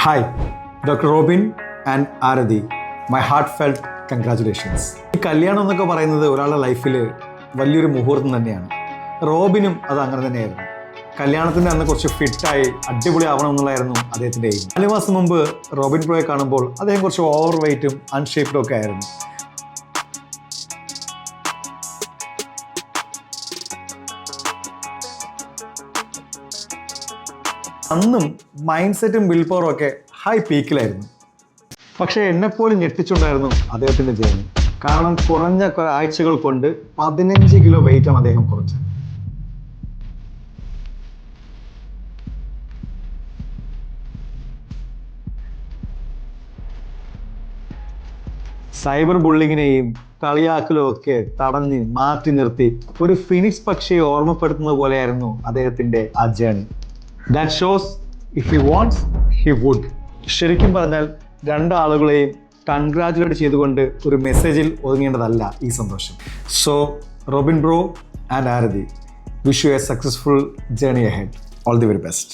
Hi, Dr. Robin and Arathi. My heartfelt congratulations. ഈ കല്യാണം എന്നൊക്കെ പറയുന്നത് ഒരാളുടെ ലൈഫിൽ വലിയൊരു മുഹൂർത്തം തന്നെയാണ്. റോബിനും അത് അങ്ങനെ തന്നെയായിരുന്നു. കല്യാണത്തിൻ്റെ അന്ന് കുറച്ച് ഫിറ്റായി അടിപൊളി ആവണം എന്നുള്ളതായിരുന്നു അദ്ദേഹത്തിൻ്റെ എയിം. 4 മാസം മുമ്പ് റോബിൻ ബ്രോയെ കാണുമ്പോൾ അദ്ദേഹം കുറച്ച് ഓവർ വെയ്റ്റും അൺഷേപ്ഡും ഒക്കെ ആയിരുന്നു. അന്നും മൈൻഡ് സെറ്റും വിൽ പവറും ഒക്കെ ഹൈ പീക്കിലായിരുന്നു. പക്ഷേ എന്നെപ്പോലും ഞെട്ടിച്ചുണ്ടായിരുന്നു അദ്ദേഹത്തിൻ്റെ ജേണി. കാരണം കുറഞ്ഞ ആഴ്ചകൾ കൊണ്ട് 15 കിലോ വെയിറ്റാണ് അദ്ദേഹം കുറച്ചത്. സൈബർ ബുള്ളിങ്ങിനെയും കളിയാക്കലും ഒക്കെ തടഞ്ഞ് മാറ്റി നിർത്തി ഒരു ഫിനിക്സ് പക്ഷിയെ ഓർമ്മപ്പെടുത്തുന്നത് പോലെയായിരുന്നു അദ്ദേഹത്തിൻ്റെ ആ journey. That shows if he wants, he would. ശരിക്കും പറഞ്ഞാൽ രണ്ടാളുകളെയും കൺഗ്രാജുലേറ്റ് ചെയ്തുകൊണ്ട് ഒരു മെസ്സേജിൽ ഒതുങ്ങേണ്ടതല്ല ഈ സന്തോഷം. So Robin bro and Arathi, wish you a successful journey ahead. All the very best.